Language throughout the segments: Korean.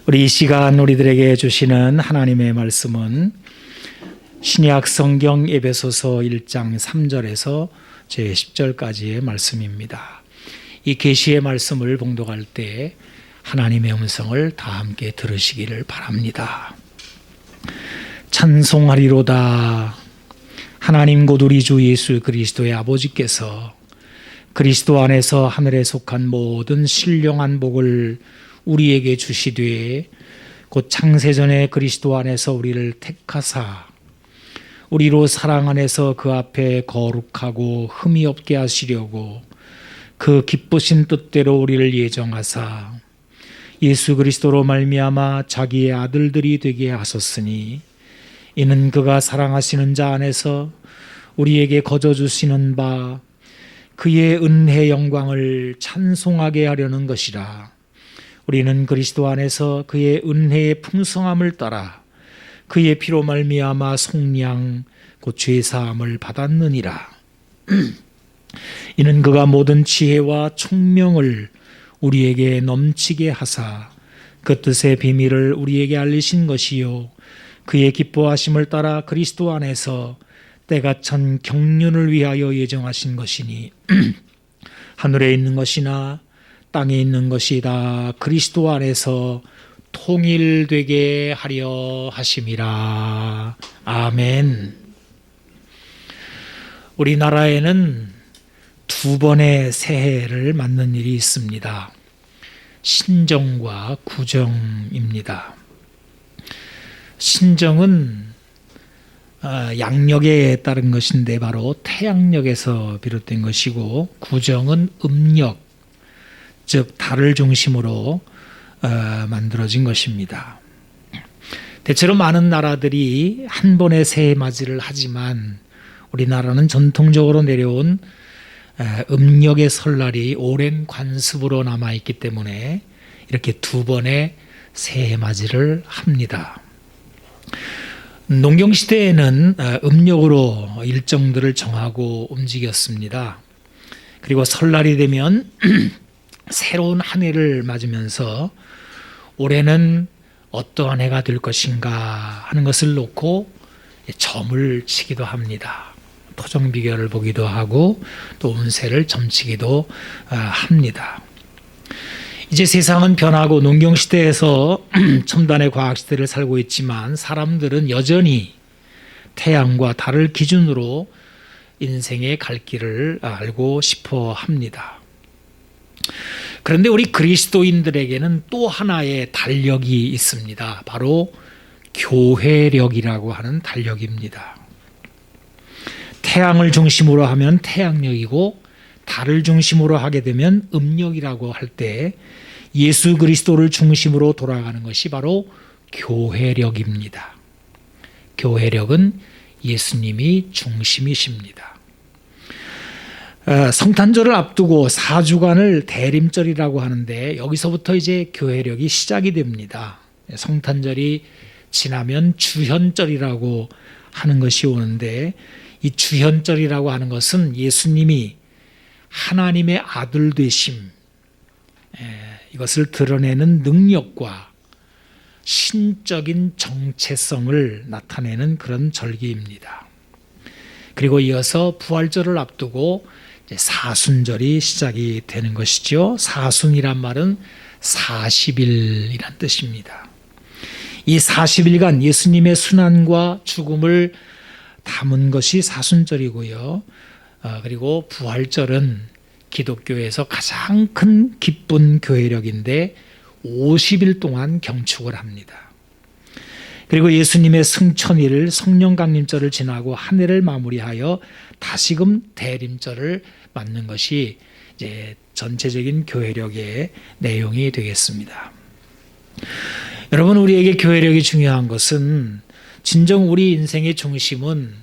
우리 이 시간 우리들에게 주시는 하나님의 말씀은 신약 성경 에베소서 1장 3절에서 제 10절까지의 말씀입니다. 이 계시의 말씀을 봉독할 때 하나님의 음성을 다 함께 들으시기를 바랍니다. 찬송하리로다. 하나님 곧 우리 주 예수 그리스도의 아버지께서 그리스도 안에서 하늘에 속한 모든 신령한 복을 우리에게 주시되 곧 창세전에 그리스도 안에서 우리를 택하사 우리로 사랑 안에서 그 앞에 거룩하고 흠이 없게 하시려고 그 기쁘신 뜻대로 우리를 예정하사 예수 그리스도로 말미암아 자기의 아들들이 되게 하셨으니 이는 그가 사랑하시는 자 안에서 우리에게 거저 주시는 바 그의 은혜 영광을 찬송하게 하려는 것이라. 우리는 그리스도 안에서 그의 은혜의 풍성함을 따라 그의 피로 말미암아 속량 곧 죄사함을 받았느니라. 이는 그가 모든 지혜와 총명을 우리에게 넘치게 하사 그 뜻의 비밀을 우리에게 알리신 것이요 그의 기뻐하심을 따라 그리스도 안에서 때가 천 경륜을 위하여 예정하신 것이니 하늘에 있는 것이나 땅에 있는 것이 다 그리스도 안에서 통일되게 하려 하심이라. 아멘. 우리나라에는 두 번의 새해를 맞는 일이 있습니다. 신정과 구정입니다. 신정은 양력에 따른 것인데 바로 태양력에서 비롯된 것이고, 구정은 음력, 즉 달을 중심으로 만들어진 것입니다. 대체로 많은 나라들이 한 번의 새해 맞이를 하지만 우리나라는 전통적으로 내려온 음력의 설날이 오랜 관습으로 남아있기 때문에 이렇게 두 번의 새해 맞이를 합니다. 농경시대에는 음력으로 일정들을 정하고 움직였습니다. 그리고 설날이 되면 새로운 한 해를 맞으면서 올해는 어떠한 해가 될 것인가 하는 것을 놓고 점을 치기도 합니다. 토종 비결을 보기도 하고 또 운세를 점치기도 합니다. 이제 세상은 변하고 농경시대에서 첨단의 과학시대를 살고 있지만 사람들은 여전히 태양과 달을 기준으로 인생의 갈 길을 알고 싶어 합니다. 그런데 우리 그리스도인들에게는 또 하나의 달력이 있습니다. 바로 교회력이라고 하는 달력입니다. 태양을 중심으로 하면 태양력이고 달을 중심으로 하게 되면 음력이라고 할 때 예수 그리스도를 중심으로 돌아가는 것이 바로 교회력입니다. 교회력은 예수님이 중심이십니다. 성탄절을 앞두고 4주간을 대림절이라고 하는데 여기서부터 이제 교회력이 시작이 됩니다. 성탄절이 지나면 주현절이라고 하는 것이 오는데 이 주현절이라고 하는 것은 예수님이 하나님의 아들 되심, 이것을 드러내는 능력과 신적인 정체성을 나타내는 그런 절기입니다. 그리고 이어서 부활절을 앞두고 사순절이 시작이 되는 것이죠. 사순이란 말은 40일이란 뜻입니다. 이 40일간 예수님의 순환과 죽음을 담은 것이 사순절이고요. 그리고 부활절은 기독교에서 가장 큰 기쁜 교회력인데 50일 동안 경축을 합니다. 그리고 예수님의 승천일 성령 강림절을 지나고 한 해를 마무리하여 다시금 대림절을 맞는 것이 이제 전체적인 교회력의 내용이 되겠습니다. 여러분, 우리에게 교회력이 중요한 것은 진정 우리 인생의 중심은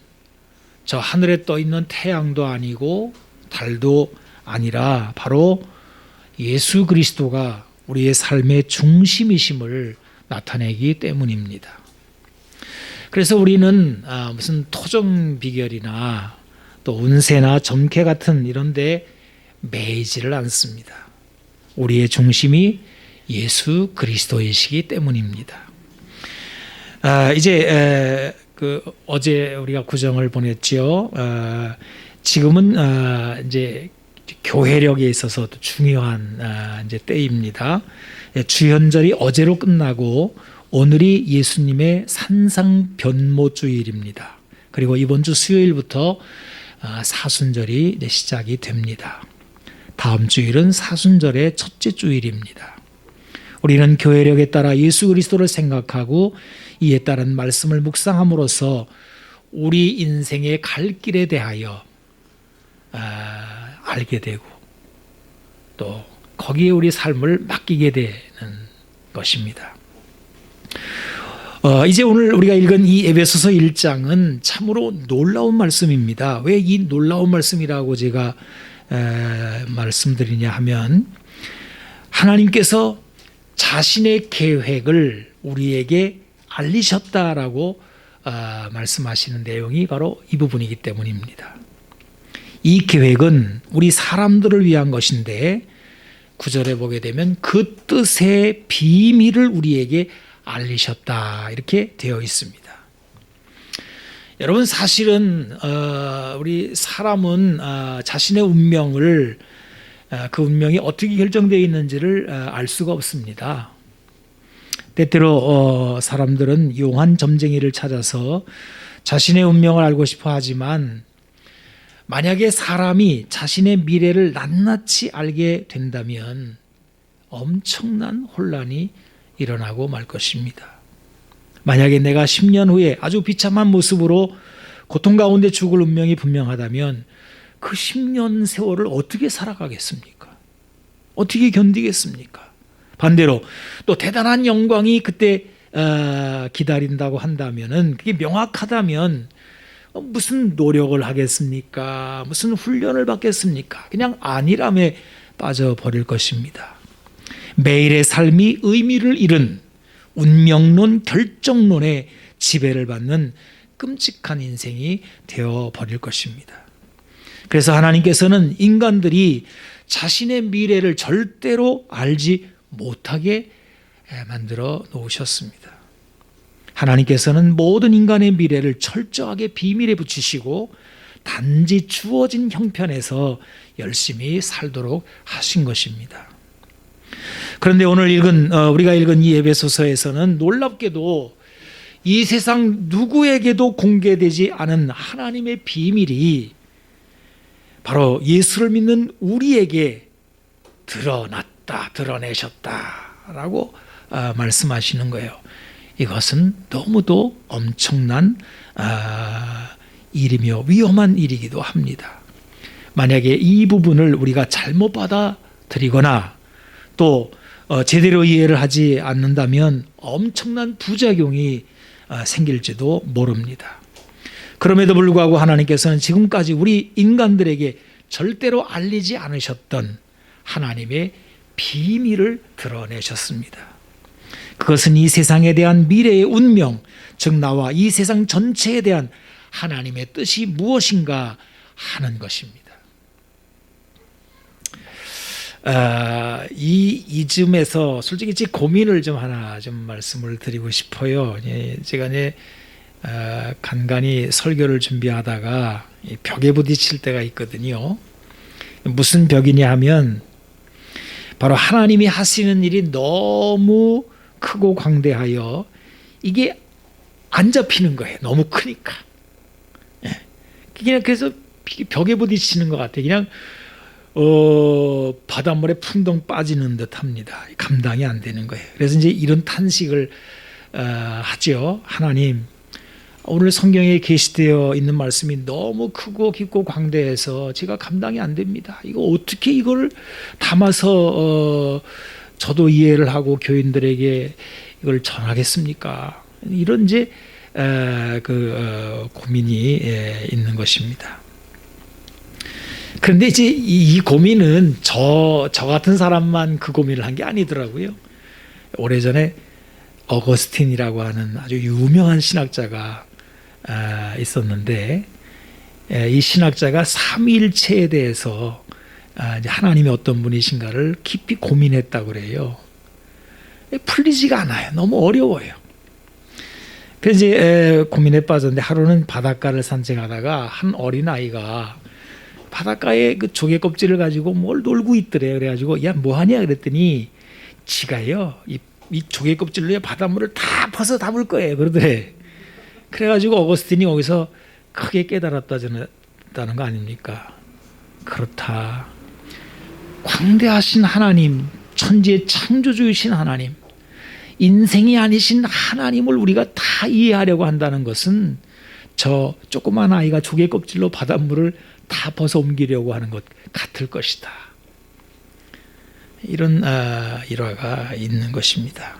저 하늘에 떠 있는 태양도 아니고 달도 아니라 바로 예수 그리스도가 우리의 삶의 중심이심을 나타내기 때문입니다. 그래서 우리는 무슨 토종 비결이나 또 운세나 점괘 같은 이런 데 매이지를 않습니다. 우리의 중심이 예수 그리스도이시기 때문입니다. 어제 우리가 구정을 보냈죠. 지금은 이제 교회력에 있어서 중요한 이제 때입니다. 주현절이 어제로 끝나고 오늘이 예수님의 산상변모주일입니다. 그리고 이번 주 수요일부터 사순절이 이제 시작이 됩니다. 다음 주일은 사순절의 첫째 주일입니다. 우리는 교회력에 따라 예수 그리스도를 생각하고 이에 따른 말씀을 묵상함으로써 우리 인생의 갈 길에 대하여 알게 되고 또 거기에 우리 삶을 맡기게 되는 것입니다. 이제 오늘 우리가 읽은 이 에베소서 1장은 참으로 놀라운 말씀입니다. 왜 이 놀라운 말씀이라고 제가 말씀드리냐 하면 하나님께서 자신의 계획을 우리에게 알리셨다라고 말씀하시는 내용이 바로 이 부분이기 때문입니다. 이 계획은 우리 사람들을 위한 것인데 9절에 보게 되면 그 뜻의 비밀을 우리에게 알리셨다 이렇게 되어 있습니다. 여러분 사실은 우리 사람은 자신의 운명을 그 운명이 어떻게 결정되어 있는지를 알 수가 없습니다. 때때로 사람들은 용한 점쟁이를 찾아서 자신의 운명을 알고 싶어 하지만 만약에 사람이 자신의 미래를 낱낱이 알게 된다면 엄청난 혼란이 일어나고 말 것입니다. 만약에 내가 10년 후에 아주 비참한 모습으로 고통 가운데 죽을 운명이 분명하다면 그 10년 세월을 어떻게 살아가겠습니까? 어떻게 견디겠습니까? 반대로 또 대단한 영광이 그때 기다린다고 한다면은 그게 명확하다면 무슨 노력을 하겠습니까? 무슨 훈련을 받겠습니까? 그냥 안일함에 빠져버릴 것입니다. 매일의 삶이 의미를 잃은 운명론, 결정론에 지배를 받는 끔찍한 인생이 되어버릴 것입니다. 그래서 하나님께서는 인간들이 자신의 미래를 절대로 알지 못하게 만들어 놓으셨습니다. 하나님께서는 모든 인간의 미래를 철저하게 비밀에 붙이시고 단지 주어진 형편에서 열심히 살도록 하신 것입니다. 그런데 오늘 우리가 읽은 이 에베소서에서는 놀랍게도 이 세상 누구에게도 공개되지 않은 하나님의 비밀이 바로 예수를 믿는 우리에게 드러내셨다라고 말씀하시는 거예요. 이것은 너무도 엄청난 일이며 위험한 일이기도 합니다. 만약에 이 부분을 우리가 잘못 받아들이거나 또 제대로 이해를 하지 않는다면 엄청난 부작용이 생길지도 모릅니다. 그럼에도 불구하고 하나님께서는 지금까지 우리 인간들에게 절대로 알리지 않으셨던 하나님의 비밀을 드러내셨습니다. 그것은 이 세상에 대한 미래의 운명, 즉 나와 이 세상 전체에 대한 하나님의 뜻이 무엇인가 하는 것입니다. 이쯤에서 솔직히 제 고민을 하나 말씀을 드리고 싶어요. 제가 간간히 설교를 준비하다가 벽에 부딪힐 때가 있거든요. 무슨 벽이냐 하면 바로 하나님이 하시는 일이 너무 크고 광대하여 이게 안 잡히는 거예요. 너무 크니까. 그냥 그래서 벽에 부딪히는 것 같아요. 그냥 바닷물에 풍덩 빠지는 듯 합니다. 감당이 안 되는 거예요. 그래서 이제 이런 탄식을 하죠. 하나님, 오늘 성경에 게시되어 있는 말씀이 너무 크고 깊고 광대해서 제가 감당이 안 됩니다. 이거 어떻게 이걸 담아서 저도 이해를 하고 교인들에게 이걸 전하겠습니까? 이런 이제 고민이 있는 것입니다. 그런데 이제 이 고민은 저 같은 사람만 그 고민을 한 게 아니더라고요. 오래전에 어거스틴이라고 하는 아주 유명한 신학자가 있었는데 이 신학자가 삼위일체에 대해서 하나님이 어떤 분이신가를 깊이 고민했다고 그래요. 풀리지가 않아요. 너무 어려워요. 그래서 이제 고민에 빠졌는데 하루는 바닷가를 산책하다가 한 어린아이가 바닷가에 그 조개 껍질을 가지고 뭘 놀고 있더래요. 그래가지고 야 뭐하냐 그랬더니 지가요 이 조개 껍질로 바닷물을 다 퍼서 담을 거예요 그러더래. 그래가지고 어거스틴이 거기서 크게 깨달았다는 거 아닙니까? 그렇다. 광대하신 하나님, 천지의 창조주이신 하나님, 인생이 아니신 하나님을 우리가 다 이해하려고 한다는 것은 저 조그만 아이가 조개 껍질로 바닷물을 다 벗어 옮기려고 하는 것 같을 것이다. 이런 일화가 있는 것입니다.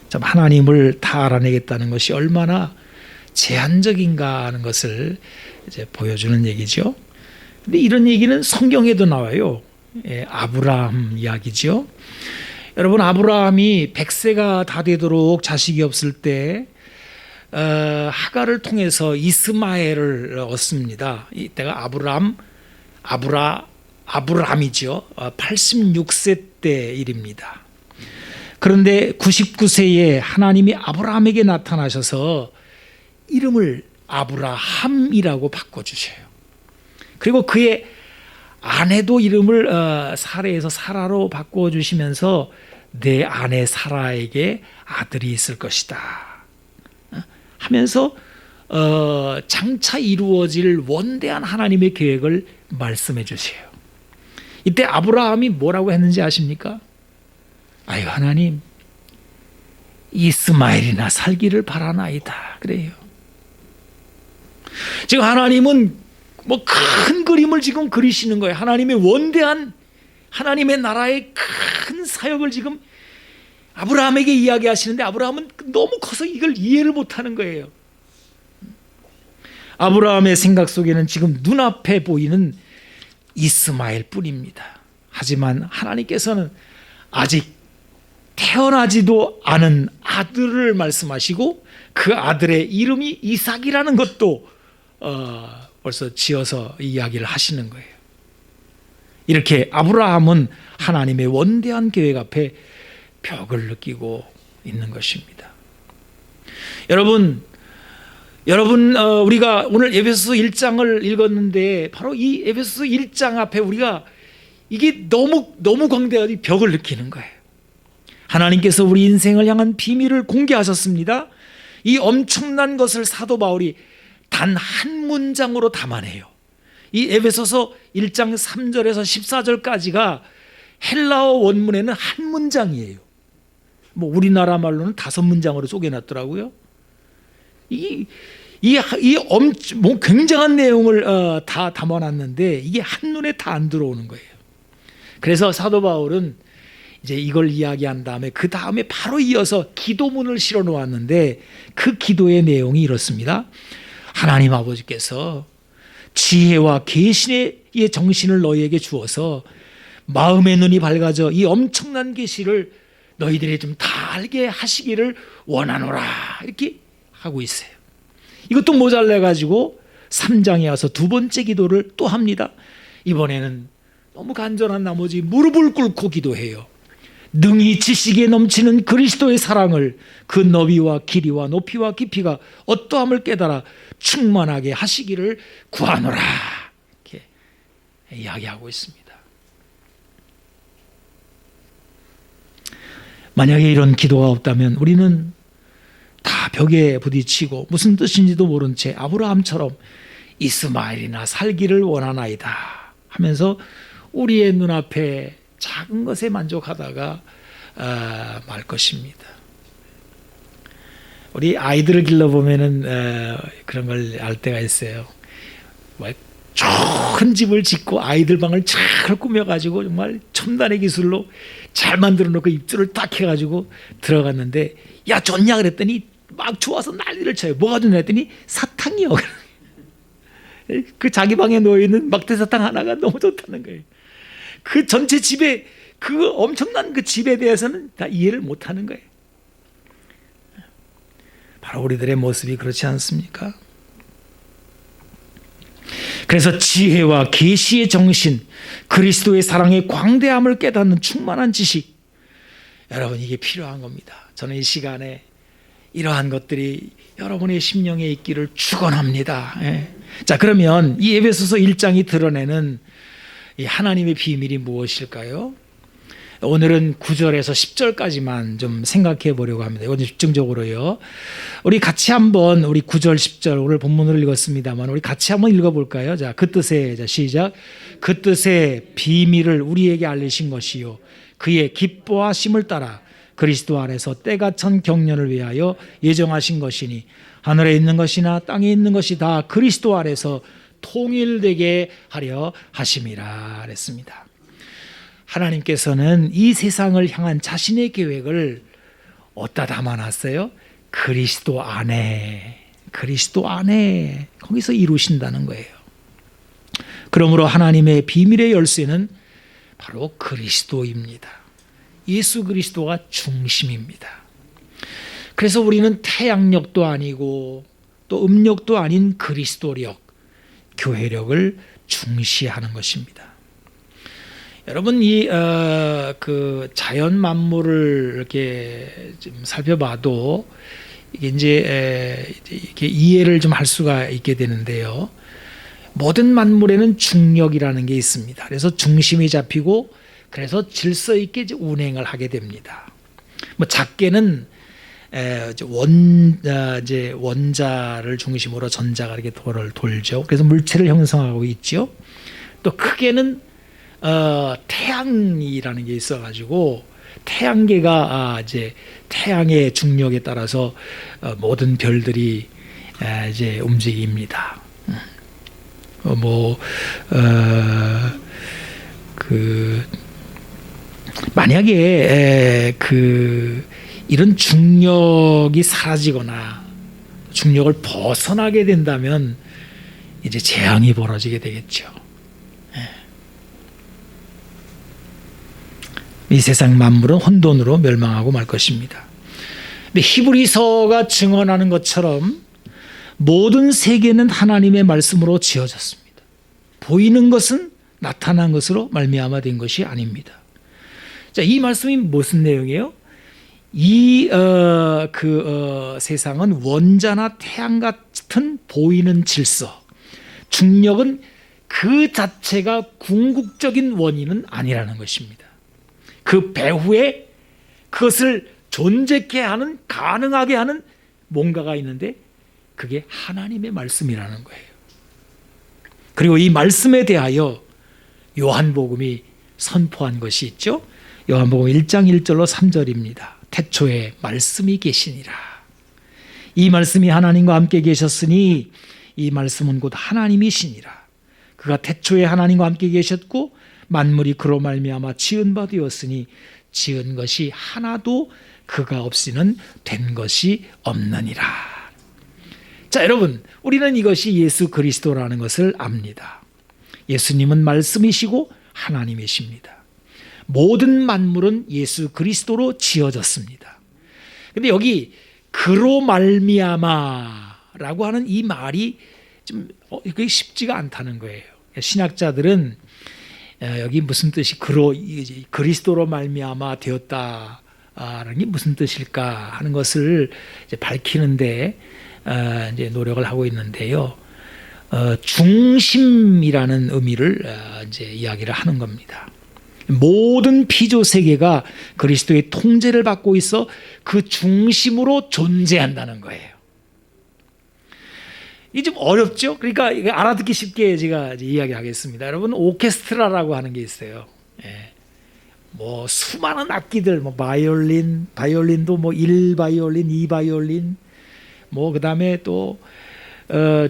참 하나님을 다 알아내겠다는 것이 얼마나 제한적인가 하는 것을 이제 보여주는 얘기죠. 근데 이런 얘기는 성경에도 나와요. 아브라함 이야기죠. 여러분 아브라함이 100세가 다 되도록 자식이 없을 때 하갈을 통해서 이스마엘을 얻습니다. 이때가 아브라함이죠. 86세 때 일입니다. 그런데 99세에 하나님이 아브라함에게 나타나셔서 이름을 아브라함이라고 바꿔주셔요. 그리고 그의 아내도 이름을 사레에서 사라로 바꿔주시면서 내 아내 사라에게 아들이 있을 것이다 하면서 장차 이루어질 원대한 하나님의 계획을 말씀해 주세요. 이때 아브라함이 뭐라고 했는지 아십니까? 아유 하나님 이스마엘이나 살기를 바라나이다 그래요. 지금 하나님은 뭐 큰 그림을 지금 그리시는 거예요. 하나님의 원대한 하나님의 나라의 큰 사역을 지금 아브라함에게 이야기하시는데 아브라함은 너무 커서 이걸 이해를 못하는 거예요. 아브라함의 생각 속에는 지금 눈앞에 보이는 이스마엘 뿐입니다. 하지만 하나님께서는 아직 태어나지도 않은 아들을 말씀하시고 그 아들의 이름이 이삭이라는 것도 벌써 지어서 이야기를 하시는 거예요. 이렇게 아브라함은 하나님의 원대한 계획 앞에 벽을 느끼고 있는 것입니다. 여러분 우리가 오늘 에베소서 1장을 읽었는데 바로 이 에베소서 1장 앞에 우리가 이게 너무 광대하게 벽을 느끼는 거예요. 하나님께서 우리 인생을 향한 비밀을 공개하셨습니다. 이 엄청난 것을 사도 바울이 단 한 문장으로 담아내요. 이 에베소서 1장 3절에서 14절까지가 헬라어 원문에는 한 문장이에요. 뭐 우리나라 말로는 5문장으로 쪼개놨더라고요. 뭐 굉장한 내용을 다 담아놨는데 이게 한눈에 다 안 들어오는 거예요. 그래서 사도 바울은 이제 이걸 이야기한 다음에 그 다음에 바로 이어서 기도문을 실어 놓았는데 그 기도의 내용이 이렇습니다. 하나님 아버지께서 지혜와 계시의 정신을 너희에게 주어서 마음의 눈이 밝아져 이 엄청난 계시를 너희들이 좀 다 알게 하시기를 원하노라 이렇게 하고 있어요. 이것도 모자라 가지고 3장에 와서 두 번째 기도를 또 합니다. 이번에는 너무 간절한 나머지 무릎을 꿇고 기도해요. 능히 지식에 넘치는 그리스도의 사랑을 그 너비와 길이와 높이와 깊이가 어떠함을 깨달아 충만하게 하시기를 구하노라 이렇게 이야기하고 있습니다. 만약에 이런 기도가 없다면 우리는 다 벽에 부딪히고 무슨 뜻인지도 모른 채 아브라함처럼 이스마엘이나 살기를 원하나이다 하면서 우리의 눈앞에 작은 것에 만족하다가 말 것입니다. 우리 아이들을 길러보면은 그런 걸 알 때가 있어요. 좋은 집을 짓고 아이들 방을 잘 꾸며가지고 정말 첨단의 기술로 잘 만들어 놓고 입주를 딱 해가지고 들어갔는데 야 좋냐 그랬더니 막 좋아서 난리를 쳐요. 뭐가 좋냐 했더니 사탕이요. 그 자기 방에 놓여있는 막대사탕 하나가 너무 좋다는 거예요. 그 전체 집에 그 엄청난 그 집에 대해서는 다 이해를 못하는 거예요. 바로 우리들의 모습이 그렇지 않습니까? 그래서 지혜와 계시의 정신, 그리스도의 사랑의 광대함을 깨닫는 충만한 지식, 여러분, 이게 필요한 겁니다. 저는 이 시간에 이러한 것들이 여러분의 심령에 있기를 축원합니다. 예. 자, 그러면 이 에베소서 1장이 드러내는 이 하나님의 비밀이 무엇일까요? 오늘은 9절에서 10절까지만 좀 생각해 보려고 합니다. 이건 집중적으로요. 우리 같이 한번 우리 9절, 10절 오늘 본문으로 읽었습니다만 우리 같이 한번 읽어볼까요? 자, 그 뜻에, 자, 시작. 그 뜻의 비밀을 우리에게 알리신 것이요 그의 기뻐하심을 따라 그리스도 안에서 때가 찬 경륜을 위하여 예정하신 것이니 하늘에 있는 것이나 땅에 있는 것이 다 그리스도 안에서 통일되게 하려 하심이라 그랬습니다. 하나님께서는 이 세상을 향한 자신의 계획을 어디다 담아놨어요? 그리스도 안에 거기서 이루신다는 거예요. 그러므로 하나님의 비밀의 열쇠는 바로 그리스도입니다. 예수 그리스도가 중심입니다. 그래서 우리는 태양력도 아니고 또 음력도 아닌 그리스도력, 교회력을 중시하는 것입니다. 여러분, 그 자연 만물을 이렇게 좀 살펴봐도 이게 이렇게 이해를 좀 할 수가 있게 되는데요. 모든 만물에는 중력이라는 게 있습니다. 그래서 중심이 잡히고 그래서 질서 있게 운행을 하게 됩니다. 뭐 작게는 원자를 중심으로 전자가 이렇게 돌죠. 그래서 물체를 형성하고 있죠. 또 크게는 태양이라는 게 있어가지고 태양계가 이제 태양의 중력에 따라서 모든 별들이 이제 움직입니다. 만약에 이런 중력이 사라지거나 중력을 벗어나게 된다면 이제 재앙이 벌어지게 되겠죠. 이 세상 만물은 혼돈으로 멸망하고 말 것입니다. 근데 히브리서가 증언하는 것처럼 모든 세계는 하나님의 말씀으로 지어졌습니다. 보이는 것은 나타난 것으로 말미암아 된 것이 아닙니다. 자, 이 말씀이 무슨 내용이에요? 세상은 원자나 태양 같은 보이는 질서, 중력은 그 자체가 궁극적인 원인은 아니라는 것입니다. 그 배후에 그것을 존재케 하는, 가능하게 하는 뭔가가 있는데 그게 하나님의 말씀이라는 거예요. 그리고 이 말씀에 대하여 요한복음이 선포한 것이 있죠. 요한복음 1장 1절로 3절입니다. 태초에 말씀이 계시니라. 이 말씀이 하나님과 함께 계셨으니 이 말씀은 곧 하나님이시니라. 그가 태초에 하나님과 함께 계셨고 만물이 그로 말미암아 지은 바 되었으니 지은 것이 하나도 그가 없이는 된 것이 없느니라. 자, 여러분, 우리는 이것이 예수 그리스도라는 것을 압니다. 예수님은 말씀이시고 하나님이십니다. 모든 만물은 예수 그리스도로 지어졌습니다. 근데 여기 그로 말미암아라고 하는 이 말이 좀 그게 쉽지가 않다는 거예요. 신학자들은 여기 무슨 뜻이 그리스도로 말미암아 되었다라는 게 무슨 뜻일까 하는 것을 이제 밝히는데 이제 노력을 하고 있는데요. 중심이라는 의미를 이제 이야기를 하는 겁니다. 모든 피조 세계가 그리스도의 통제를 받고 있어 그 중심으로 존재한다는 거예요. 이게 좀 어렵죠? 그러니까 알아듣기 쉽게 제가 이야기하겠습니다. 여러분, 오케스트라라고 하는 게 있어요. 뭐 수많은 악기들, 뭐 바이올린도 뭐 1바이올린, 2바이올린, 뭐 그다음에 또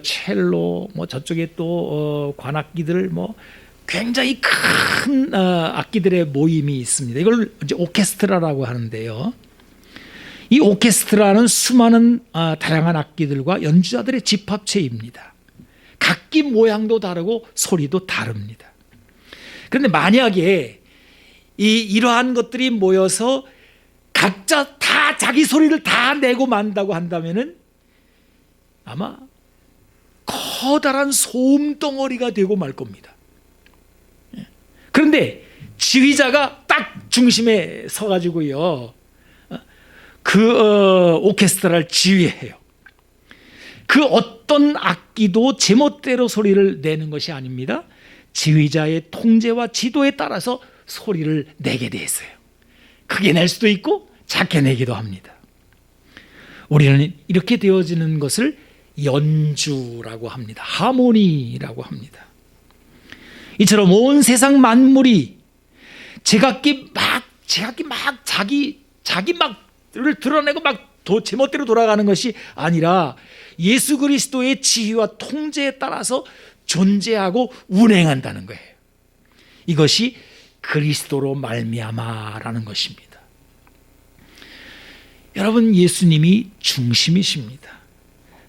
첼로, 뭐 저쪽에 또 관악기들, 뭐 굉장히 큰 악기들의 모임이 있습니다. 이걸 이제 오케스트라라고 하는데요. 이 오케스트라는 수많은 다양한 악기들과 연주자들의 집합체입니다. 각기 모양도 다르고 소리도 다릅니다. 그런데 만약에 이러한 것들이 모여서 각자 다 자기 소리를 다 내고 만다고 한다면은 아마 커다란 소음 덩어리가 되고 말 겁니다. 그런데 지휘자가 딱 중심에 서가지고요, 오케스트라를 지휘해요. 그 어떤 악기도 제멋대로 소리를 내는 것이 아닙니다. 지휘자의 통제와 지도에 따라서 소리를 내게 돼 있어요. 크게 낼 수도 있고 작게 내기도 합니다. 우리는 이렇게 되어지는 것을 연주라고 합니다. 하모니라고 합니다. 이처럼 온 세상 만물이 제각기 막 자기 막을 드러내고 막 제멋대로 돌아가는 것이 아니라 예수 그리스도의 지휘와 통제에 따라서 존재하고 운행한다는 거예요. 이것이 그리스도로 말미암아라는 것입니다. 여러분, 예수님이 중심이십니다.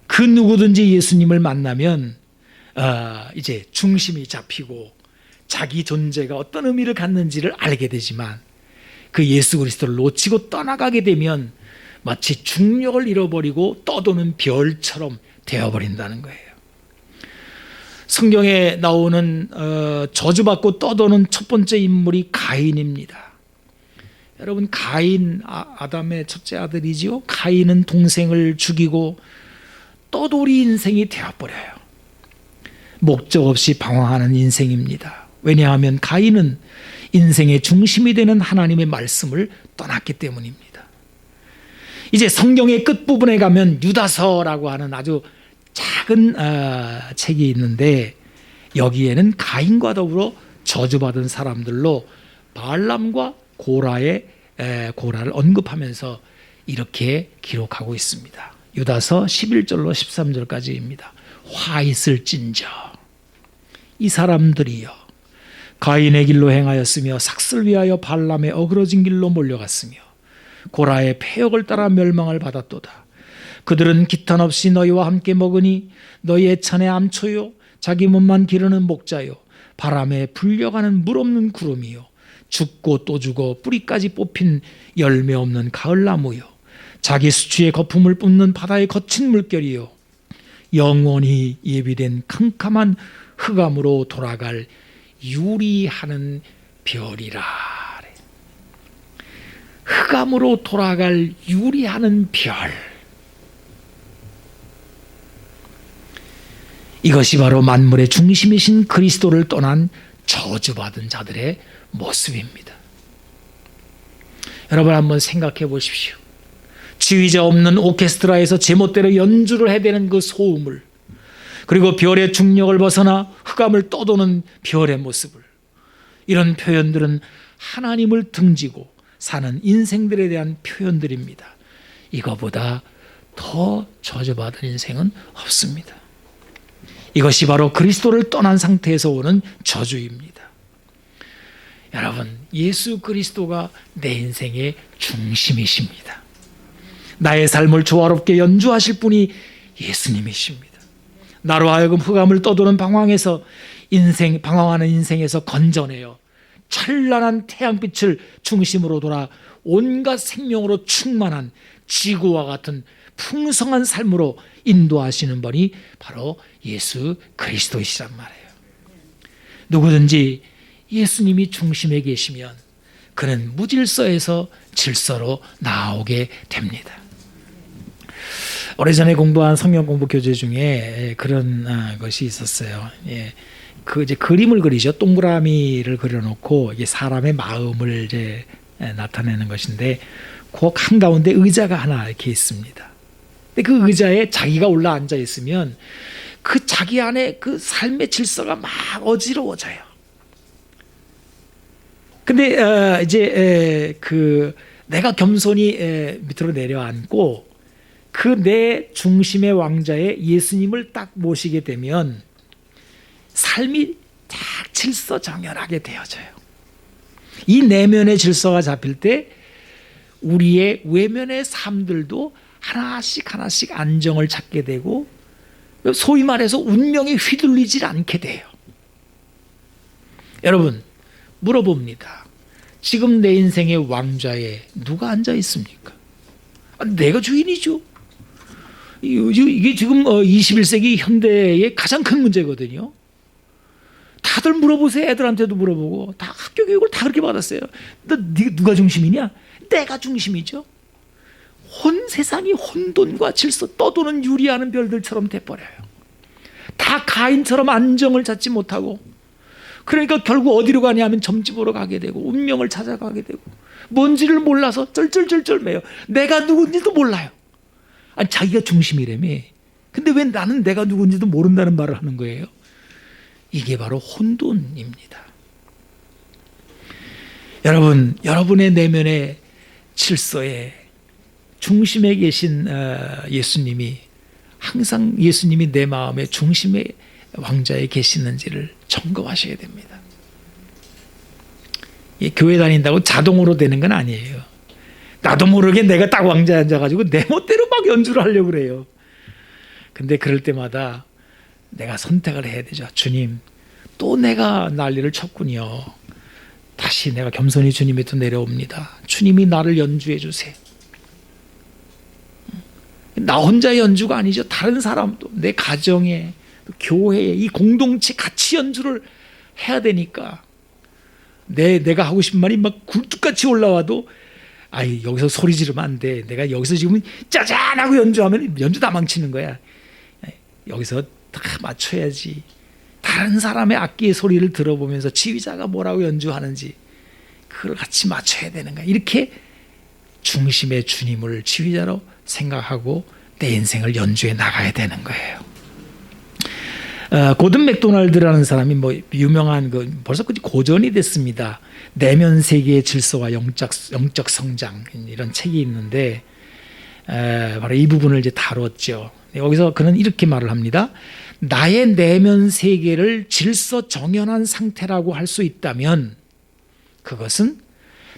그 누구든지 예수님을 만나면 이제 중심이 잡히고 자기 존재가 어떤 의미를 갖는지를 알게 되지만, 그 예수 그리스도를 놓치고 떠나가게 되면 마치 중력을 잃어버리고 떠도는 별처럼 되어버린다는 거예요. 성경에 나오는 저주받고 떠도는 첫 번째 인물이 가인입니다. 여러분, 가인, 아담의 첫째 아들이지요. 가인은 동생을 죽이고 떠돌이 인생이 되어버려요. 목적 없이 방황하는 인생입니다. 왜냐하면 가인은 인생의 중심이 되는 하나님의 말씀을 떠났기 때문입니다. 이제 성경의 끝부분에 가면 유다서라고 하는 아주 작은 책이 있는데, 여기에는 가인과 더불어 저주받은 사람들로 발람과 고라를 언급하면서 이렇게 기록하고 있습니다. 유다서 11절로 13절까지입니다. 화 있을진저 이 사람들이여 가인의 길로 행하였으며 삭슬 위하여 발람의 어그러진 길로 몰려갔으며 고라의 패역을 따라 멸망을 받았도다. 그들은 기탄 없이 너희와 함께 먹으니 너희의 천의 암초요 자기 몸만 기르는 목자요 바람에 불려가는 물 없는 구름이요 죽고 또 죽어 뿌리까지 뽑힌 열매 없는 가을나무요 자기 수치의 거품을 뿜는 바다의 거친 물결이요 영원히 예비된 캄캄한 흑암으로 돌아갈 유리하는 별이라. 흑암으로 돌아갈 유리하는 별. 이것이 바로 만물의 중심이신 그리스도를 떠난 저주받은 자들의 모습입니다. 여러분, 한번 생각해 보십시오. 지휘자 없는 오케스트라에서 제멋대로 연주를 해대는 그 소음을, 그리고 별의 중력을 벗어나 흑암을 떠도는 별의 모습을, 이런 표현들은 하나님을 등지고 사는 인생들에 대한 표현들입니다. 이거보다 더 저주받은 인생은 없습니다. 이것이 바로 그리스도를 떠난 상태에서 오는 저주입니다. 여러분, 예수 그리스도가 내 인생의 중심이십니다. 나의 삶을 조화롭게 연주하실 분이 예수님이십니다. 나로 하여금 흑암을 떠도는 방황하는 인생에서 건져내어 찬란한 태양빛을 중심으로 돌아 온갖 생명으로 충만한 지구와 같은 풍성한 삶으로 인도하시는 분이 바로 예수 그리스도이시란 말이에요. 누구든지 예수님이 중심에 계시면 그는 무질서에서 질서로 나오게 됩니다. 오래전에 공부한 성경 공부 교재 중에 그런 것이 있었어요. 그 이제 그림을 그리죠. 동그라미를 그려놓고 이게 사람의 마음을 이제 나타내는 것인데, 그 한가운데 의자가 하나 이렇게 있습니다. 근데 그 의자에 자기가 올라 앉아 있으면 그 자기 안에 그 삶의 질서가 막 어지러워져요. 근데 이제 내가 겸손히 밑으로 내려앉고 그 내 중심의 왕자의 예수님을 딱 모시게 되면 삶이 딱 질서정연하게 되어져요. 이 내면의 질서가 잡힐 때 우리의 외면의 삶들도 하나씩 안정을 찾게 되고, 소위 말해서 운명에 휘둘리질 않게 돼요. 여러분, 물어봅니다. 지금 내 인생의 왕좌에 누가 앉아 있습니까? 내가 주인이죠. 이게 지금 21세기 현대의 가장 큰 문제거든요. 다 다들 물어보세요. 애들한테도 물어보고 다 학교 교육을 다 그렇게 받았어요. 누가 중심이냐? 내가 중심이죠. 세상이 혼돈과 질서, 떠도는 유리하는 별들처럼 돼버려요. 다 가인처럼 안정을 찾지 못하고, 그러니까 결국 어디로 가냐면 점집으로 가게 되고 운명을 찾아가게 되고 뭔지를 몰라서 쩔쩔쩔쩔 매요. 내가 누군지도 몰라요. 아니, 자기가 중심이라며. 근데 왜 나는 내가 누군지도 모른다는 말을 하는 거예요? 이게 바로 혼돈입니다. 여러분, 여러분의 내면의 질서에 중심에 계신 예수님이, 항상 예수님이 내 마음의 중심의 왕자에 계시는지를 점검하셔야 됩니다. 교회 다닌다고 자동으로 되는 건 아니에요. 나도 모르게 내가 딱 왕자에 앉아가지고 내 멋대로 막 연주를 하려고 그래요. 근데 그럴 때마다 내가 선택을 해야 되죠. 주님, 또 내가 난리를 쳤군요. 다시 내가 겸손히 주님에 또 내려옵니다. 주님이 나를 연주해 주세요. 나 혼자 연주가 아니죠. 다른 사람도, 내 가정에, 교회에, 이 공동체 같이 연주를 해야 되니까 내가 하고 싶은 말이 막 굴뚝같이 올라와도 여기서 소리 지르면 안 돼. 내가 여기서 지금 짜잔 하고 연주하면 연주 다 망치는 거야. 여기서 다 맞춰야지. 다른 사람의 악기의 소리를 들어보면서 지휘자가 뭐라고 연주하는지 그걸 같이 맞춰야 되는 거야. 이렇게 중심의 주님을 지휘자로 생각하고 내 인생을 연주해 나가야 되는 거예요. 고든 맥도날드라는 사람이 유명한 벌써 고전이 됐습니다. 내면 세계의 질서와 영적 성장, 이런 책이 있는데 바로 이 부분을 이제 다뤘죠. 여기서 그는 이렇게 말을 합니다. 나의 내면 세계를 질서 정연한 상태라고 할 수 있다면 그것은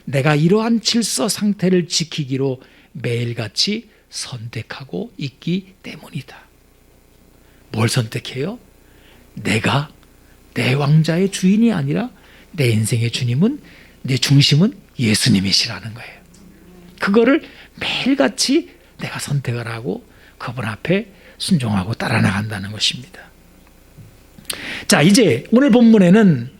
내가 이러한 질서 상태를 지키기로 매일같이 선택하고 있기 때문이다. 뭘 선택해요? 내가 내 왕자의 주인이 아니라 내 인생의 주님은, 내 중심은 예수님이시라는 거예요. 그거를 매일같이 내가 선택을 하고 그분 앞에 순종하고 따라 나간다는 것입니다. 자, 이제 오늘 본문에는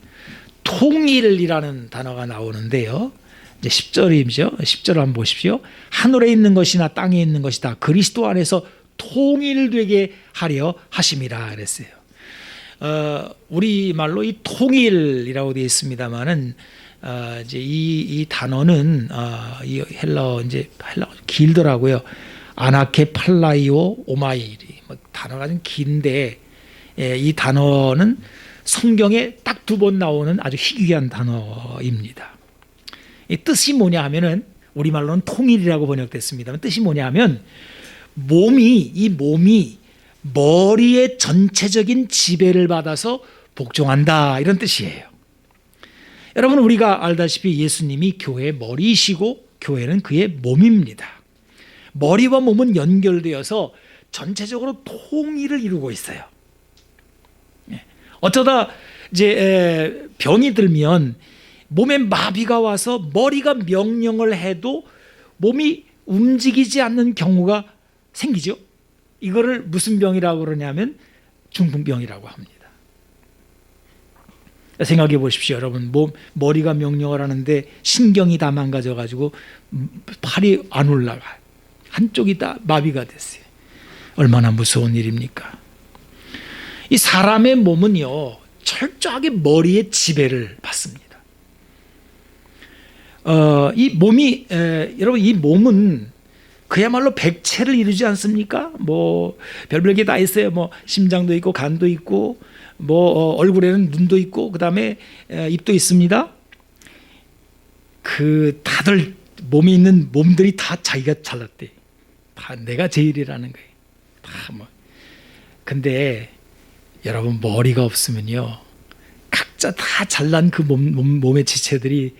통일이라는 단어가 나오는데요. 이제 10절이죠. 10절을 한번 보십시오. 하늘에 있는 것이나 땅에 있는 것이다 그리스도 안에서 통일되게 하려 하심이라 그랬어요. 우리 말로 이 통일이라고 되어 있습니다만은 이제 이 단어는 이 헬라어 길더라고요. 아나케 팔라이오 오마이리, 단어가 좀 긴데 이 단어는 성경에 딱 2번 나오는 아주 희귀한 단어입니다. 이 뜻이 뭐냐 하면은 우리말로는 통일이라고 번역됐습니다만 뜻이 뭐냐 하면 이 몸이 머리의 전체적인 지배를 받아서 복종한다, 이런 뜻이에요. 여러분, 우리가 알다시피 예수님이 교회의 머리이시고 교회는 그의 몸입니다. 머리와 몸은 연결되어서 전체적으로 통일을 이루고 있어요. 어쩌다 이제 병이 들면 몸에 마비가 와서 머리가 명령을 해도 몸이 움직이지 않는 경우가 생기죠. 이거를 무슨 병이라고 그러냐면 중풍병이라고 합니다. 생각해 보십시오. 여러분, 머리가 명령을 하는데 신경이 다 망가져가지고 팔이 안 올라가요. 한쪽이 다 마비가 됐어요. 얼마나 무서운 일입니까? 이 사람의 몸은요, 철저하게 머리의 지배를 받습니다. 이 몸이 여러분, 이 몸은 그야말로 백체를 이루지 않습니까? 별별 게 다 있어요. 심장도 있고 간도 있고 얼굴에는 눈도 있고 그다음에 입도 있습니다. 다들 몸에 있는 몸들이 다 자기가 잘났대. 다 내가 제일이라는 거예요. 근데 여러분, 머리가 없으면요, 각자 다 잘난 그 몸의 지체들이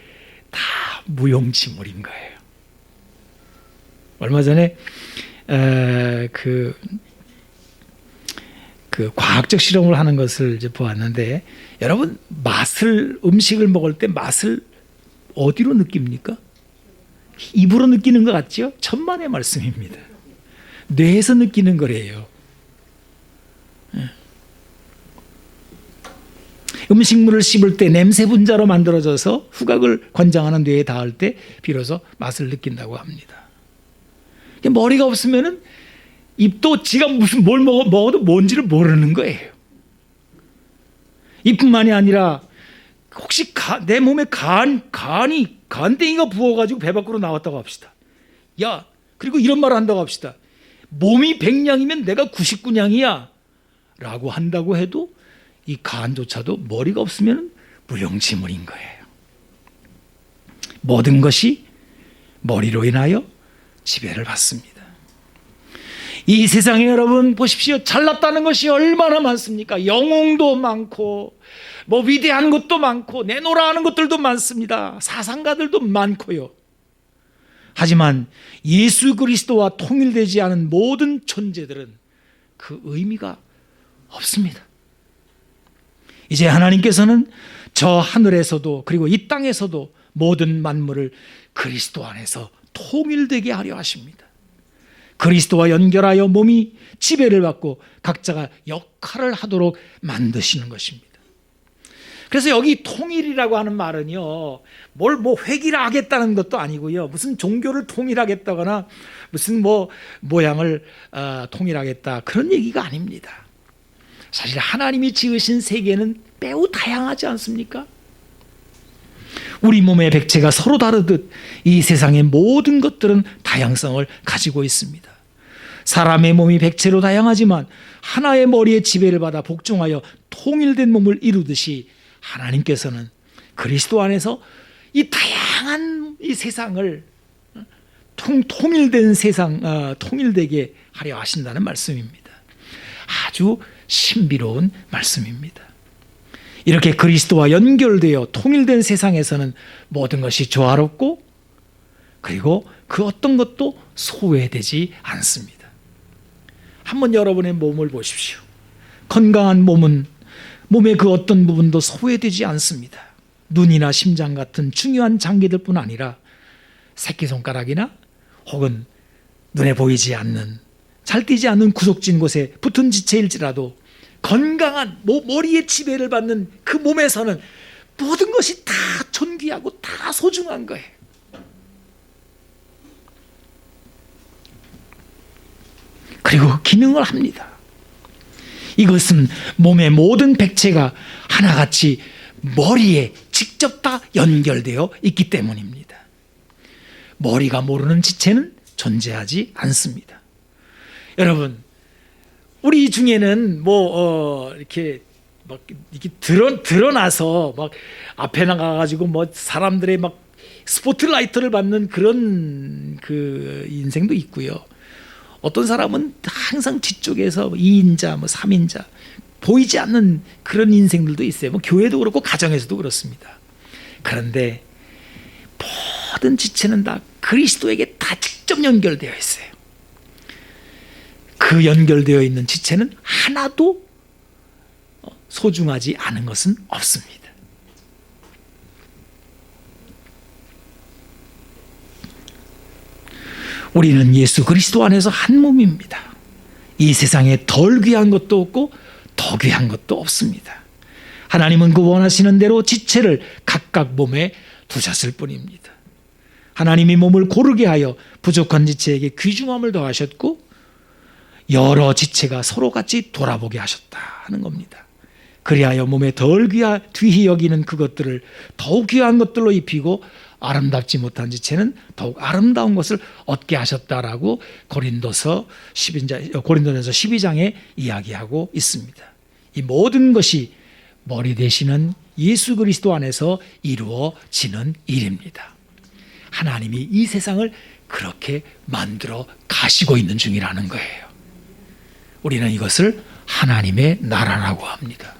다 무용지물인 거예요. 얼마 전에 그 과학적 실험을 하는 것을 이제 보았는데, 여러분, 음식을 먹을 때 맛을 어디로 느낍니까? 입으로 느끼는 것 같죠? 천만의 말씀입니다. 뇌에서 느끼는 거래요. 음식물을 씹을 때 냄새 분자로 만들어져서 후각을 관장하는 뇌에 닿을 때 비로소 맛을 느낀다고 합니다. 머리가 없으면은 입도 지가 무슨 뭘 먹어도 뭔지를 모르는 거예요. 이뿐만이 아니라 혹시 내 몸에 간땡이가 부어가지고 배 밖으로 나왔다고 합시다. 야, 그리고 이런 말을 한다고 합시다. 몸이 100냥이면 내가 99냥이야 라고 한다고 해도 이 간조차도 머리가 없으면 무용지물인 거예요. 모든 것이 머리로 인하여 지배를 받습니다. 이 세상에 여러분 보십시오. 잘났다는 것이 얼마나 많습니까? 영웅도 많고 뭐 위대한 것도 많고 내노라 하는 것들도 많습니다. 사상가들도 많고요. 하지만 예수 그리스도와 통일되지 않은 모든 존재들은 그 의미가 없습니다. 이제 하나님께서는 저 하늘에서도 그리고 이 땅에서도 모든 만물을 그리스도 안에서 통일되게 하려 하십니다. 그리스도와 연결하여 몸이 지배를 받고 각자가 역할을 하도록 만드시는 것입니다. 그래서 여기 통일이라고 하는 말은요, 뭘 획일화 하겠다는 것도 아니고요, 무슨 종교를 통일하겠다거나 무슨 모양을 통일하겠다 그런 얘기가 아닙니다. 사실 하나님이 지으신 세계는 매우 다양하지 않습니까? 우리 몸의 백체가 서로 다르듯 이 세상의 모든 것들은 다양성을 가지고 있습니다. 사람의 몸이 백체로 다양하지만 하나의 머리의 지배를 받아 복종하여 통일된 몸을 이루듯이 하나님께서는 그리스도 안에서 이 다양한 이 세상을 통일된 세상, 통일되게 하려 하신다는 말씀입니다. 아주 신비로운 말씀입니다. 이렇게 그리스도와 연결되어 통일된 세상에서는 모든 것이 조화롭고 그리고 그 어떤 것도 소외되지 않습니다. 한번 여러분의 몸을 보십시오. 건강한 몸은 몸의 그 어떤 부분도 소외되지 않습니다. 눈이나 심장 같은 중요한 장기들뿐 아니라 새끼손가락이나 혹은 눈에 보이지 않는 잘 뛰지 않는 구석진 곳에 붙은 지체일지라도 건강한 머리의 지배를 받는 그 몸에서는 모든 것이 다 존귀하고 다 소중한 거예요. 그리고 기능을 합니다. 이것은 몸의 모든 백체가 하나같이 머리에 직접 다 연결되어 있기 때문입니다. 머리가 모르는 지체는 존재하지 않습니다. 여러분, 우리 중에는 이렇게 드러나서 막 앞에 나가가지고 사람들의 막 스포트라이트를 받는 그런 그 인생도 있고요. 어떤 사람은 항상 뒤쪽에서 2인자, 3인자 보이지 않는 그런 인생들도 있어요. 교회도 그렇고 가정에서도 그렇습니다. 그런데 모든 지체는 다 그리스도에게 다 직접 연결되어 있어요. 그 연결되어 있는 지체는 하나도 소중하지 않은 것은 없습니다. 우리는 예수 그리스도 안에서 한 몸입니다. 이 세상에 덜 귀한 것도 없고 더 귀한 것도 없습니다. 하나님은 그 원하시는 대로 지체를 각각 몸에 두셨을 뿐입니다. 하나님이 몸을 고르게 하여 부족한 지체에게 귀중함을 더하셨고 여러 지체가 서로 같이 돌아보게 하셨다 하는 겁니다. 그리하여 몸에 덜 귀히 여기는 그것들을 더욱 귀한 것들로 입히고 아름답지 못한 지체는 더욱 아름다운 것을 얻게 하셨다라고 고린도전서 12장에 이야기하고 있습니다. 이 모든 것이 머리 되시는 예수 그리스도 안에서 이루어지는 일입니다. 하나님이 이 세상을 그렇게 만들어 가시고 있는 중이라는 거예요. 우리는 이것을 하나님의 나라라고 합니다.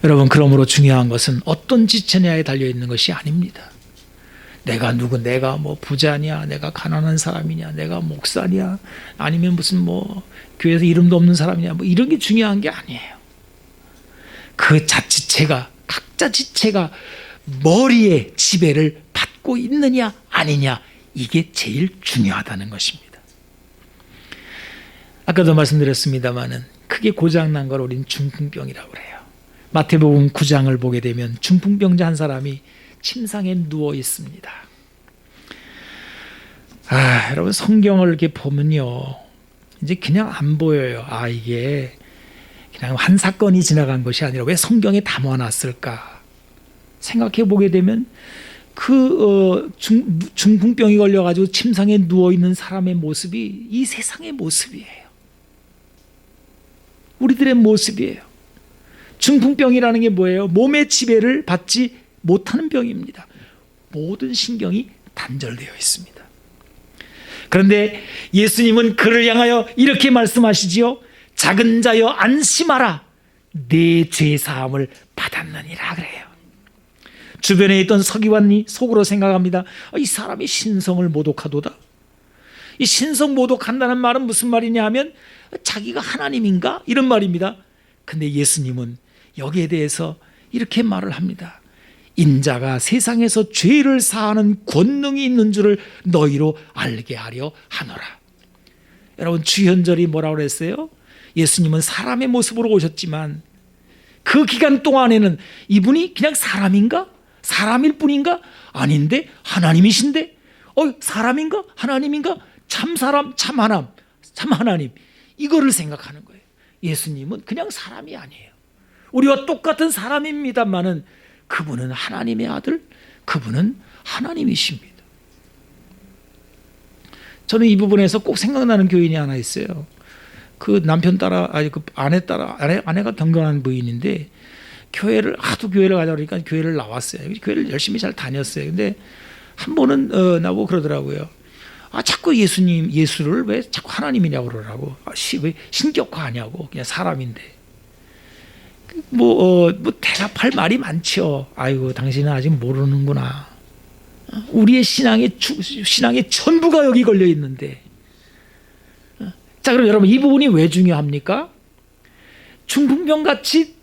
여러분, 그러므로 중요한 것은 어떤 지체냐에 달려있는 것이 아닙니다. 내가 부자냐, 내가 가난한 사람이냐, 내가 목사냐, 아니면 무슨 교회에서 이름도 없는 사람이냐, 이런 게 중요한 게 아니에요. 그 각자 지체가 머리에 지배를 받고 있느냐 아니냐, 이게 제일 중요하다는 것입니다. 아까도 말씀드렸습니다마는 크게 고장난 걸 우리는 중풍병이라고 그래요. 마태복음 9장을 보게 되면 중풍병자 한 사람이 침상에 누워 있습니다. 여러분 성경을 이렇게 보면요, 이제 그냥 안 보여요. 이게 그냥 한 사건이 지나간 것이 아니라 왜 성경에 담아놨을까 생각해 보게 되면 중풍병이 걸려가지고 침상에 누워 있는 사람의 모습이 이 세상의 모습이에요. 우리들의 모습이에요. 중풍병이라는 게 뭐예요? 몸의 지배를 받지 못하는 병입니다. 모든 신경이 단절되어 있습니다. 그런데 예수님은 그를 향하여 이렇게 말씀하시지요. 작은 자여 안심하라, 내 죄 사함을 받았느니라 그래요. 주변에 있던 서기관이 속으로 생각합니다. 이 사람이 신성을 모독하도다. 이 신성 모독한다는 말은 무슨 말이냐 하면 자기가 하나님인가? 이런 말입니다. 근데 예수님은 여기에 대해서 이렇게 말을 합니다. 인자가 세상에서 죄를 사하는 권능이 있는 줄을 너희로 알게 하려 하노라. 여러분 주현절이 뭐라고 그랬어요? 예수님은 사람의 모습으로 오셨지만 그 기간 동안에는 이분이 그냥 사람인가? 사람일 뿐인가? 아닌데 하나님이신데? 사람인가? 하나님인가? 참 사람, 참 하나님. 이거를 생각하는 거예요. 예수님은 그냥 사람이 아니에요. 우리와 똑같은 사람입니다만은 그분은 하나님의 아들, 그분은 하나님이십니다. 저는 이 부분에서 꼭 생각나는 교인이 하나 있어요. 그 남편 따라, 그 아내 따라, 아내가 경건한 부인인데 하도 교회를 가자 그러니까 교회를 나왔어요. 교회를 열심히 잘 다녔어요. 근데 한 번은 나보고 그러더라고요. 자꾸 예수를 왜 자꾸 하나님이냐고 그러라고. 왜 신격화하냐고. 그냥 사람인데. 대답할 말이 많죠. 아이고, 당신은 아직 모르는구나. 우리의 신앙의 전부가 여기 걸려 있는데. 자, 그럼 여러분, 이 부분이 왜 중요합니까? 중풍병 같이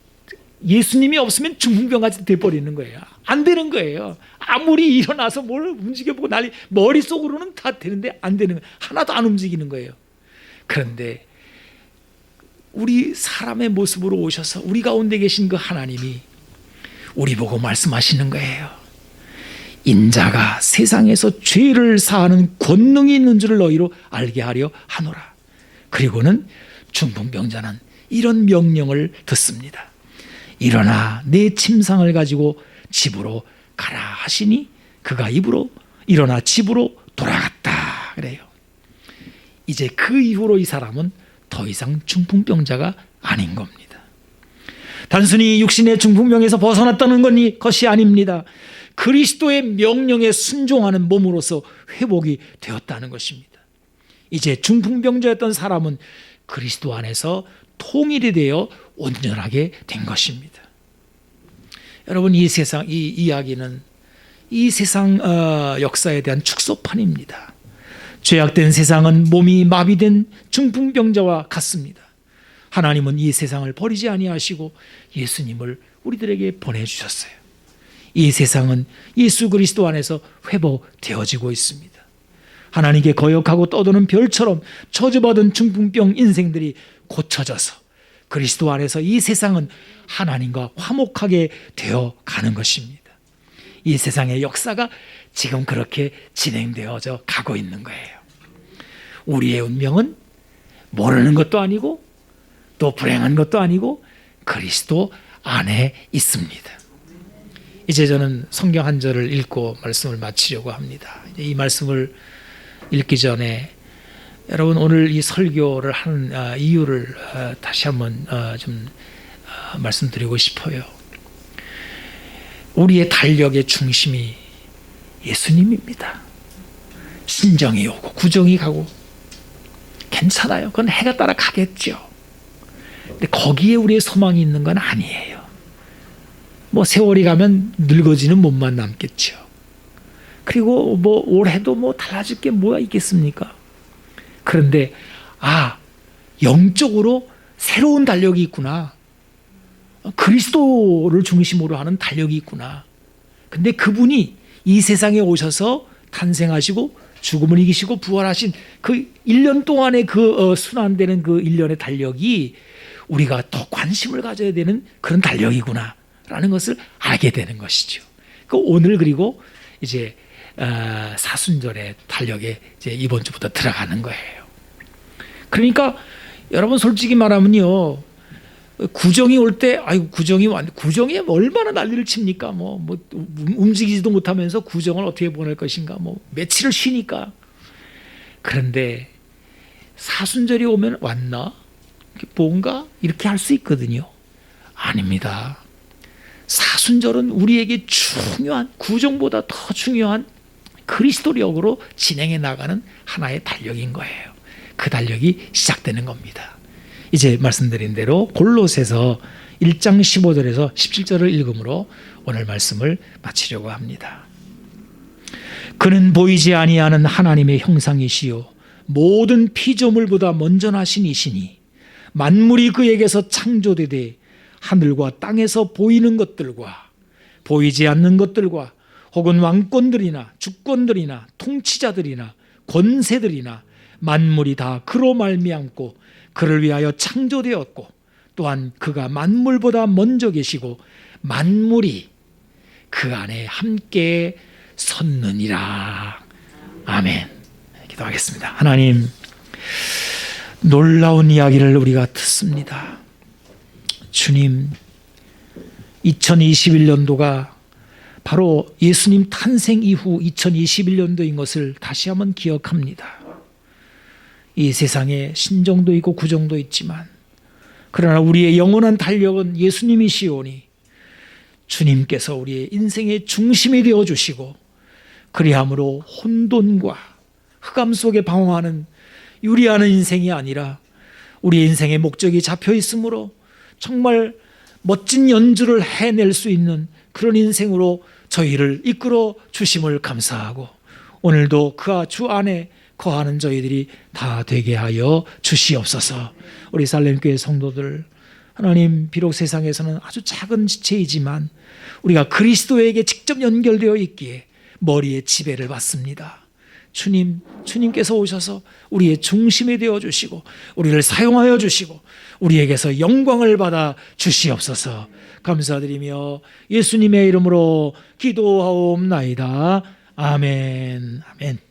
예수님이 없으면 중풍병 같이 돼버리는 거예요. 안 되는 거예요. 아무리 일어나서 뭘 움직여보고 머릿속으로는 다 되는데 안 되는 거예요. 하나도 안 움직이는 거예요. 그런데 우리 사람의 모습으로 오셔서 우리 가운데 계신 그 하나님이 우리 보고 말씀하시는 거예요. 인자가 세상에서 죄를 사하는 권능이 있는 줄을 너희로 알게 하려 하노라. 그리고는 중풍병자는 이런 명령을 듣습니다. 일어나 내 침상을 가지고 집으로 가라 하시니 그가 일어나 집으로 돌아갔다 그래요. 이제 그 이후로 이 사람은 더 이상 중풍병자가 아닌 겁니다. 단순히 육신의 중풍병에서 벗어났다는 것이 아닙니다. 그리스도의 명령에 순종하는 몸으로서 회복이 되었다는 것입니다. 이제 중풍병자였던 사람은 그리스도 안에서 통일이 되어 온전하게 된 것입니다. 여러분, 이 이야기는 이 세상 역사에 대한 축소판입니다. 죄악된 세상은 몸이 마비된 중풍병자와 같습니다. 하나님은 이 세상을 버리지 아니하시고 예수님을 우리들에게 보내주셨어요. 이 세상은 예수 그리스도 안에서 회복되어지고 있습니다. 하나님께 거역하고 떠도는 별처럼 저주받은 중풍병 인생들이 고쳐져서 그리스도 안에서 이 세상은 하나님과 화목하게 되어 가는 것입니다. 이 세상의 역사가 지금 그렇게 진행되어져 가고 있는 거예요. 우리의 운명은 모르는 것도 아니고 또 불행한 것도 아니고 그리스도 안에 있습니다. 이제 저는 성경 한 절을 읽고 말씀을 마치려고 합니다. 이 말씀을 읽기 전에 여러분 오늘 이 설교를 하는 이유를 다시 한번 좀 말씀드리고 싶어요. 우리의 달력의 중심이 예수님입니다. 신정이 오고 구정이 가고 괜찮아요. 그건 해가 따라 가겠죠. 근데 거기에 우리의 소망이 있는 건 아니에요. 세월이 가면 늙어지는 몸만 남겠죠. 그리고 올해도 달라질 게 뭐가 있겠습니까? 그런데 영적으로 새로운 달력이 있구나. 그리스도를 중심으로 하는 달력이 있구나. 근데 그분이 이 세상에 오셔서 탄생하시고 죽음을 이기시고 부활하신 그 1년 동안의 그 순환되는 그 1년의 달력이 우리가 더 관심을 가져야 되는 그런 달력이구나라는 것을 알게 되는 것이죠. 오늘 그리고 이제 사순절의 달력에 이제 이번 주부터 들어가는 거예요. 그러니까 여러분 솔직히 말하면요, 구정이 올 때 구정이 얼마나 난리를 칩니까? 뭐 움직이지도 못하면서 구정을 어떻게 보낼 것인가? 뭐 며칠을 쉬니까. 그런데 사순절이 오면 왔나? 뭔가 이렇게 할 수 있거든요. 아닙니다. 사순절은 우리에게 중요한, 구정보다 더 중요한 그리스도력으로 진행해 나가는 하나의 달력인 거예요. 그 달력이 시작되는 겁니다. 이제 말씀드린 대로 골로새서 1장 15절에서 17절을 읽음으로 오늘 말씀을 마치려고 합니다. 그는 보이지 아니하는 하나님의 형상이시요 모든 피조물보다 먼저 나신 이시니 만물이 그에게서 창조되되 하늘과 땅에서 보이는 것들과 보이지 않는 것들과 혹은 왕권들이나 주권들이나 통치자들이나 권세들이나 만물이 다 그로 말미암고 그를 위하여 창조되었고 또한 그가 만물보다 먼저 계시고 만물이 그 안에 함께 섰느니라. 아멘. 기도하겠습니다. 하나님, 놀라운 이야기를 우리가 듣습니다. 주님, 2021년도가 바로 예수님 탄생 이후 2021년도인 것을 다시 한번 기억합니다. 이 세상에 신정도 있고 구정도 있지만 그러나 우리의 영원한 달력은 예수님이시오니 주님께서 우리의 인생의 중심이 되어주시고 그리함으로 혼돈과 흑암 속에 방황하는 유리하는 인생이 아니라 우리의 인생의 목적이 잡혀 있으므로 정말 멋진 연주를 해낼 수 있는 그런 인생으로 저희를 이끌어 주심을 감사하고 오늘도 그와 주 안에 거하는 저희들이 다 되게 하여 주시옵소서. 우리 살렘교회 성도들, 하나님, 비록 세상에서는 아주 작은 지체이지만 우리가 그리스도에게 직접 연결되어 있기에 머리에 지배를 받습니다. 주님께서 오셔서 우리의 중심이 되어 주시고 우리를 사용하여 주시고 우리에게서 영광을 받아 주시옵소서. 감사드리며 예수님의 이름으로 기도하옵나이다. 아멘. 아멘.